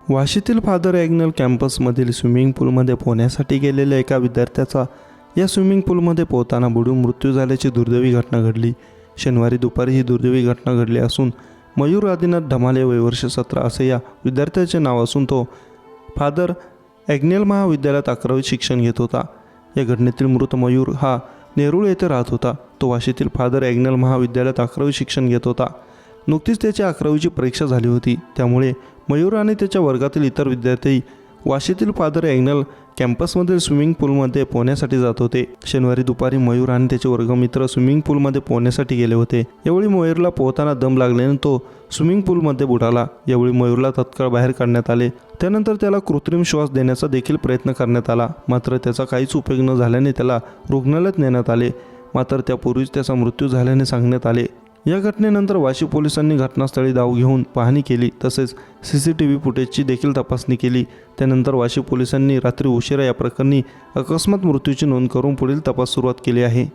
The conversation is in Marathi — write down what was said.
वाशीतील फादर ॲग्नेल कॅम्पसमधील स्विमिंग पूलमध्ये पोहण्यासाठी गेलेल्या एका विद्यार्थ्याचा या स्विमिंग पूलमध्ये पोहताना बुडून मृत्यू झाल्याची दुर्दैवी घटना घडली। शनिवारी दुपारी ही दुर्दैवी घटना घडली असून मयूर आदिनाथ ढमाले वय वर्ष 17 असे या विद्यार्थ्याचे नाव असून तो फादर ॲग्नेल महाविद्यालयात 11वी शिक्षण घेत होता। या घटनेतील मृत मयूर हा नेरूळ येथे राहत होता। तो वाशीतील फादर ॲग्नेल महाविद्यालयात 11वी शिक्षण घेत होता। नुकतीच त्याची 11वीची परीक्षा झाली होती, त्यामुळे मयूर आणि त्याच्या वर्गातील इतर विद्यार्थी वाशीतील फादर ॲग्नेल कॅम्पसमधील स्विमिंग पूलमध्ये पोहण्यासाठी जात होते। शनिवारी दुपारी मयूर आणि त्याचे वर्गमित्र स्विमिंग पूलमध्ये पोहण्यासाठी गेले होते। यावेळी मयूरला पोहताना दम लागल्याने तो स्विमिंग पूलमध्ये बुडाला। यावेळी मयूरला तत्काळ बाहेर काढण्यात आले। त्यानंतर त्याला कृत्रिम श्वास देण्याचा देखील प्रयत्न करण्यात आला, मात्र त्याचा काहीच उपयोग न झाल्याने त्याला रुग्णालयात नेण्यात आले, मात्र त्यापूर्वीच त्याचा मृत्यू झाल्याने सांगण्यात आले। या घटनेनंतर वाशी पोलिसांनी घटनास्थळी धाव घेऊन पाहणी केली, तसेच CCTV फुटेजची देखील तपासणी केली। त्यानंतर वाशी पोलिसांनी रात्री उशिरा या प्रकरणी अकस्मात मृत्यूची नोंद करून पुढील तपास सुरुवात केली आहे।